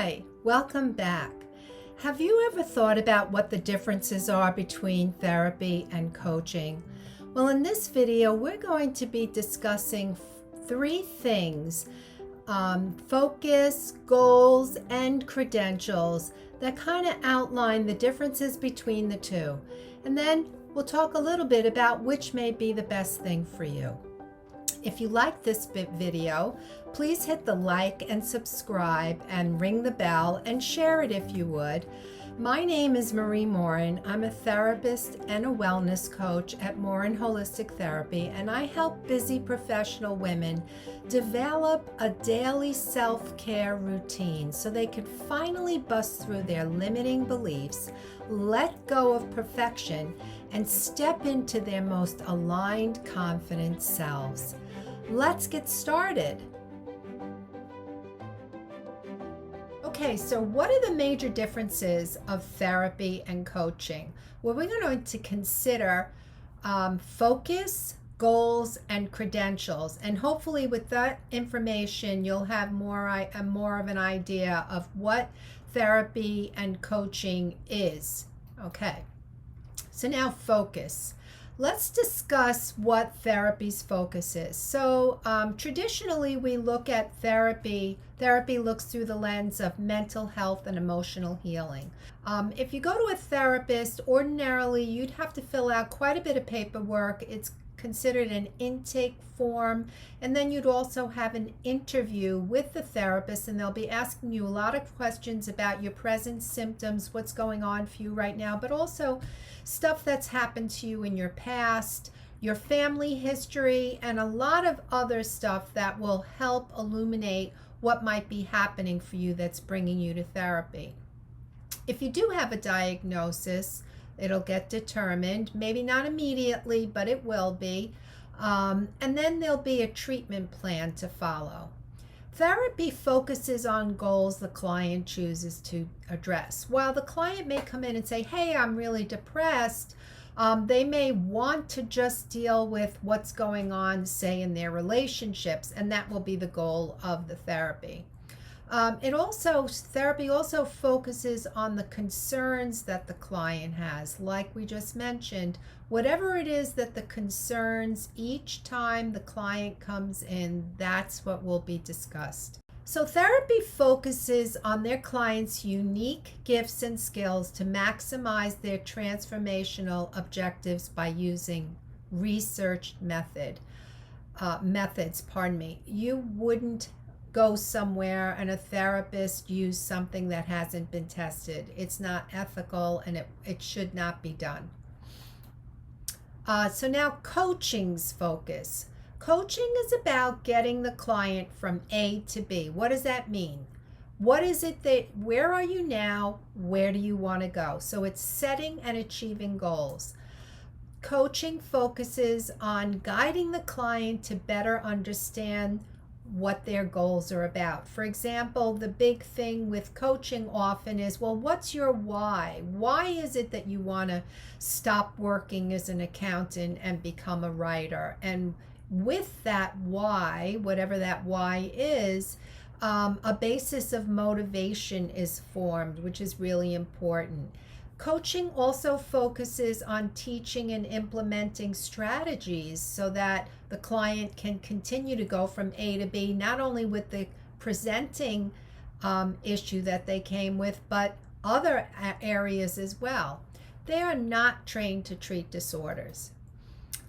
Hi, welcome back. Have you ever thought about what the differences are between therapy and coaching? Well, in this video, we're going to be discussing three things: focus, goals, and credentials that kind of outline the differences between the two. And then we'll talk a little bit about which may be the best thing for you. If you like this video, please hit the like and subscribe and ring the bell and share it if you would. My name is Morin. I'm a therapist and a wellness coach at Morin Holistic Therapy, and I help busy professional women develop a daily self-care routine so they can finally bust through their limiting beliefs, let go of perfection, and step into their most aligned, confident selves. Let's get started. Okay, so what are the major differences of therapy and coaching? Well, we're going to consider focus, goals, and credentials. And hopefully with that information, you'll have more of an idea of what therapy and coaching is. Okay, so now focus. Let's discuss what therapy's focus is. So traditionally, we look at therapy. Therapy looks through the lens of mental health and emotional healing. If you go to a therapist, ordinarily, you'd have to fill out quite a bit of paperwork. It's considered an intake form, and then you'd also have an interview with the therapist, and they'll be asking you a lot of questions about your present symptoms, what's going on for you right now, but also stuff that's happened to you in your past, your family history, and a lot of other stuff that will help illuminate what might be happening for you that's bringing you to therapy. If you do have a diagnosis, it'll get determined, maybe not immediately, but it will be. And then there'll be a treatment plan to follow. Therapy focuses on goals the client chooses to address. While the client may come in and say, hey, I'm really depressed, they may want to just deal with what's going on, say, in their relationships, and that will be the goal of the therapy. Therapy also focuses on the concerns that the client has. Like we just mentioned, whatever it is that the concerns each time the client comes in, that's what will be discussed. So therapy focuses on their client's unique gifts and skills to maximize their transformational objectives by using researched methods. You wouldn't go somewhere and a therapist use something that hasn't been tested. It's not ethical, and it should not be done. So now coaching's focus. Coaching is about getting the client from A to B. What does that mean? Where are you now? Where do you want to go? So it's setting and achieving goals. Coaching focuses on guiding the client to better understand what their goals are about. For example, the big thing with coaching often is, well, what's your why? Why is it that you want to stop working as an accountant and become a writer? And with that why, whatever that why is, a basis of motivation is formed, which is really important. Coaching also focuses on teaching and implementing strategies so that the client can continue to go from A to B, not only with the presenting issue that they came with, but other areas as well. They are not trained to treat disorders.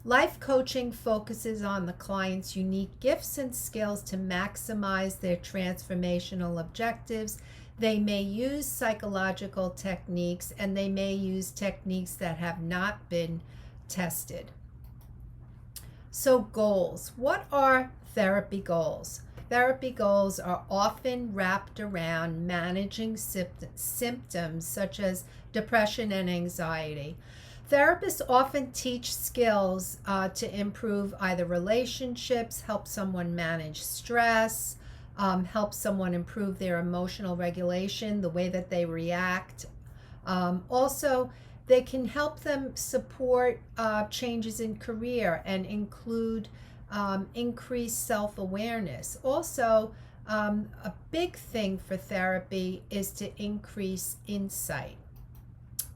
Life coaching focuses on the client's unique gifts and skills to maximize their transformational objectives. They may use psychological techniques, and they may use techniques that have not been tested. So goals. What are therapy goals? Therapy goals are often wrapped around managing symptoms such as depression and anxiety. Therapists often teach skills to improve either relationships, help someone manage stress, help someone improve their emotional regulation, the way that they react. Also, they can help them support changes in career and include increased self-awareness. Also, A big thing for therapy is to increase insight.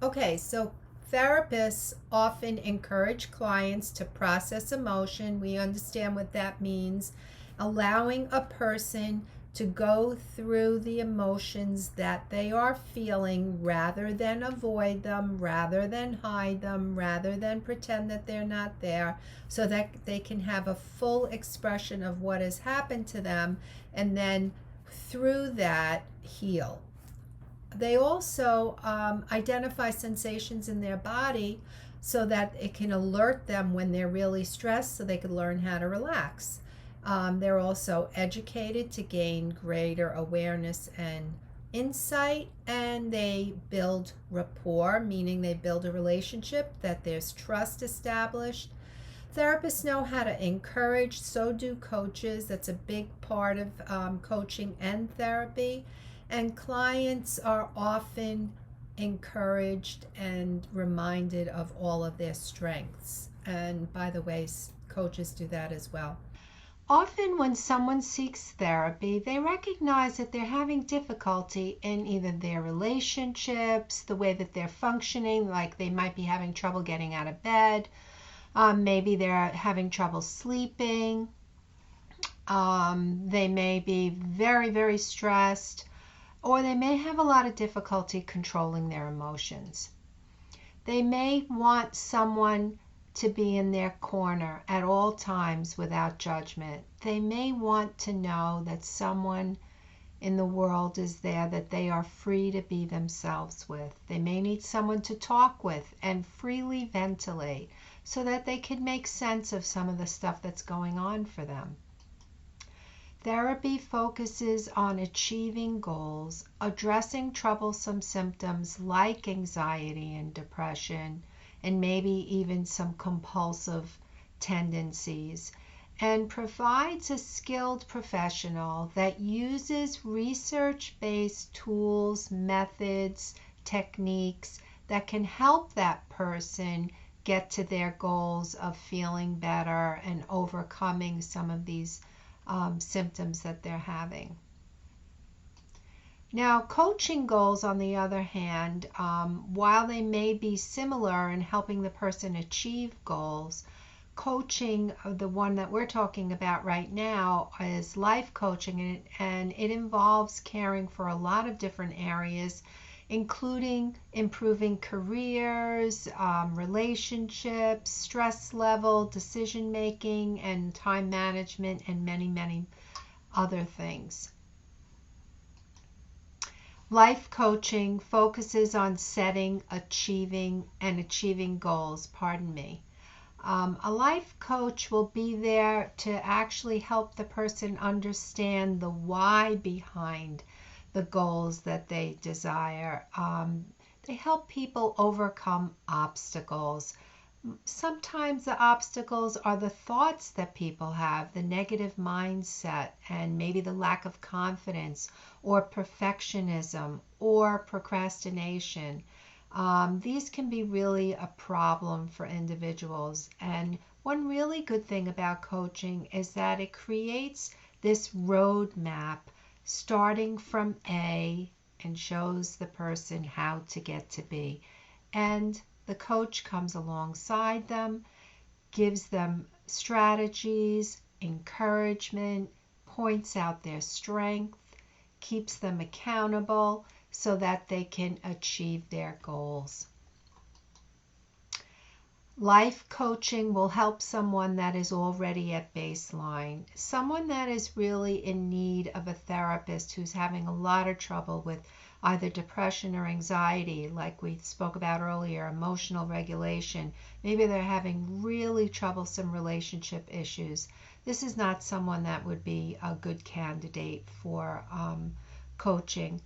Okay, so therapists often encourage clients to process emotion. We understand what that means. Allowing a person to go through the emotions that they are feeling rather than avoid them, rather than hide them, rather than pretend that they're not there, so that they can have a full expression of what has happened to them and then through that heal. They also identify sensations in their body so that it can alert them when they're really stressed so they can learn how to relax. They're also educated to gain greater awareness and insight, and they build rapport, meaning they build a relationship, that there's trust established. Therapists know how to encourage, so do coaches. That's a big part of coaching and therapy. And clients are often encouraged and reminded of all of their strengths. And by the way, coaches do that as well. Often, when someone seeks therapy, they recognize that they're having difficulty in either their relationships, the way that they're functioning, like they might be having trouble getting out of bed. Maybe they're having trouble sleeping. They may be very, very stressed, or they may have a lot of difficulty controlling their emotions. They may want someone to be in their corner at all times without judgment. They may want to know that someone in the world is there that they are free to be themselves with. They may need someone to talk with and freely ventilate so that they can make sense of some of the stuff that's going on for them. Therapy focuses on achieving goals, addressing troublesome symptoms like anxiety and depression, and maybe even some compulsive tendencies, and provides a skilled professional that uses research-based tools, methods, techniques that can help that person get to their goals of feeling better and overcoming some of these symptoms that they're having. Now, coaching goals, on the other hand, while they may be similar in helping the person achieve goals, coaching, the one that we're talking about right now, is life coaching, and it involves caring for a lot of different areas, including improving careers, relationships, stress level, decision making, and time management, and many, many other things. Life coaching focuses on setting, achieving goals. A life coach will be there to actually help the person understand the why behind the goals that they desire. They help people overcome obstacles. Sometimes the obstacles are the thoughts that people have, the negative mindset, and maybe the lack of confidence, or perfectionism, or procrastination. These can be really a problem for individuals. And one really good thing about coaching is that it creates this roadmap starting from A and shows the person how to get to B. And the coach comes alongside them, gives them strategies, encouragement, points out their strength, keeps them accountable so that they can achieve their goals. Life coaching will help someone that is already at baseline, someone that is really in need of a therapist who's having a lot of trouble with either depression or anxiety, like we spoke about earlier, emotional regulation. Maybe they're having really troublesome relationship issues. This is not someone that would be a good candidate for coaching.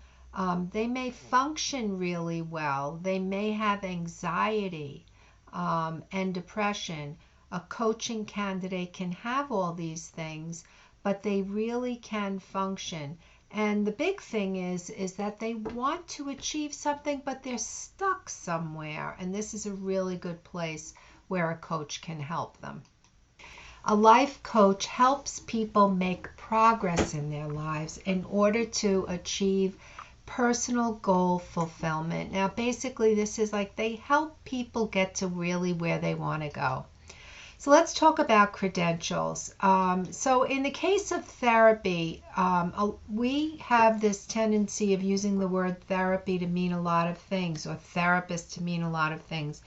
They may function really well. They may have anxiety and depression. A coaching candidate can have all these things, but they really can function. And the big thing is that they want to achieve something, but they're stuck somewhere. And this is a really good place where a coach can help them. A life coach helps people make progress in their lives in order to achieve personal goal fulfillment. Now, basically, this is like they help people get to really where they want to go. So let's talk about credentials. So in the case of therapy, we have this tendency of using the word therapy to mean a lot of things, or therapist to mean a lot of things.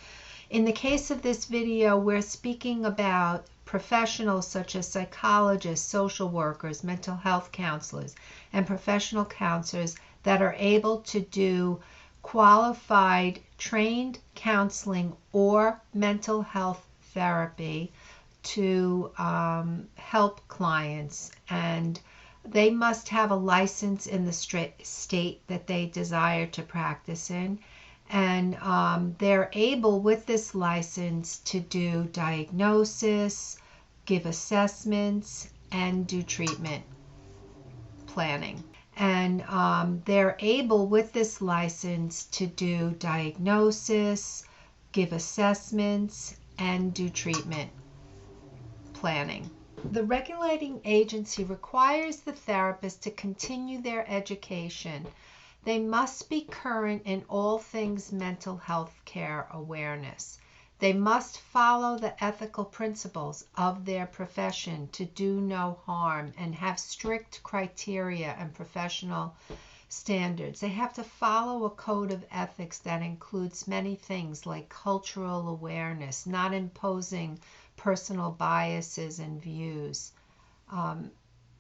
In the case of this video, we're speaking about professionals such as psychologists, social workers, mental health counselors, and professional counselors that are able to do qualified, trained counseling or mental health therapy to help clients, and they must have a license in the state that they desire to practice in, and they're able with this license to do diagnosis, give assessments, and do treatment planning. And they're able with this license to do diagnosis, give assessments, and do treatment planning. The regulating agency requires the therapist to continue their education. They must be current in all things mental health care awareness. They must follow the ethical principles of their profession to do no harm and have strict criteria and professional standards. They have to follow a code of ethics that includes many things like cultural awareness, not imposing personal biases and views.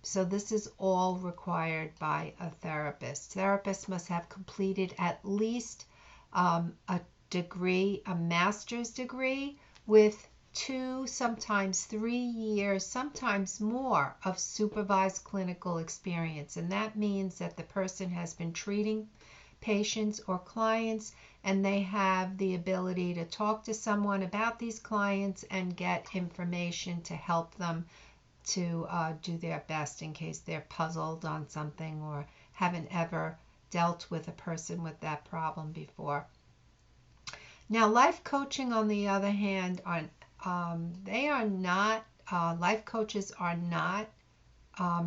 So this is all required by a therapist. Therapists must have completed at least a degree, a master's degree with 2, sometimes 3 years, sometimes more of supervised clinical experience. And that means that the person has been treating patients or clients, and they have the ability to talk to someone about these clients and get information to help them to do their best in case they're puzzled on something or haven't ever dealt with a person with that problem before. Now, life coaching, on the other hand, they are not, life coaches are not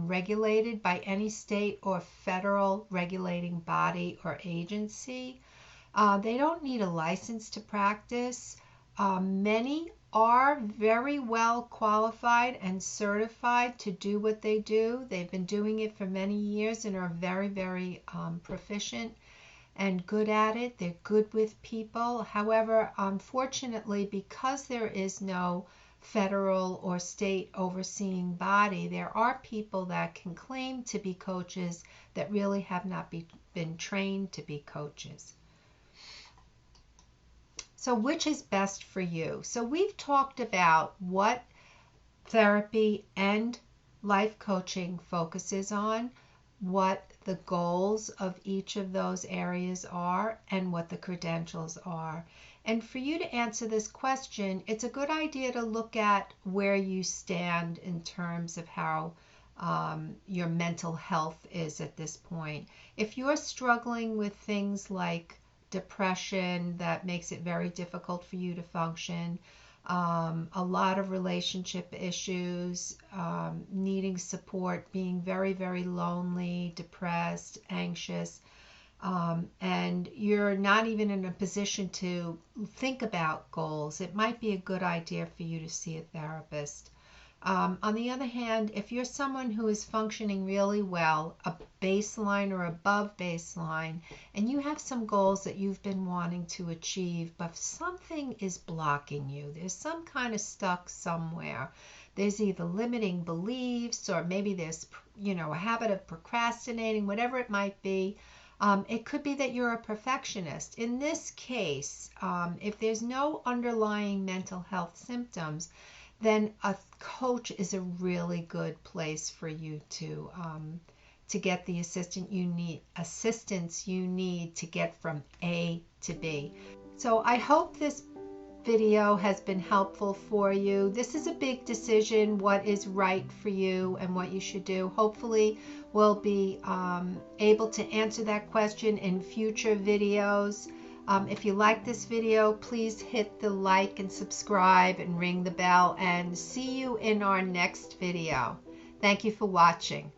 regulated by any state or federal regulating body or agency. They don't need a license to practice. Many are very well qualified and certified to do what they do. They've been doing it for many years and are very, very proficient and good at it. They're good with people. However, unfortunately, because there is no federal or state overseeing body, there are people that can claim to be coaches that really have not been trained to be coaches. So which is best for you? So we've talked about what therapy and life coaching focuses on, what the goals of each of those areas are, and what the credentials are. And for you to answer this question, it's a good idea to look at where you stand in terms of how your mental health is at this point. If you're struggling with things like depression that makes it very difficult for you to function, a lot of relationship issues, needing support, being very, very lonely, depressed, anxious, and you're not even in a position to think about goals, it might be a good idea for you to see a therapist. On the other hand, if you're someone who is functioning really well, a baseline or above baseline, and you have some goals that you've been wanting to achieve, but something is blocking you, there's some kind of stuck somewhere. There's either limiting beliefs, or maybe there's, a habit of procrastinating, whatever it might be. It could be that you're a perfectionist. In this case, if there's no underlying mental health symptoms, then a coach is a really good place for you to get the assistance you need to get from A to B. So I hope this video has been helpful for you. This is a big decision, what is right for you and what you should do. Hopefully we'll be able to answer that question in future videos. If you like this video, please hit the like and subscribe and ring the bell, and see you in our next video. Thank you for watching.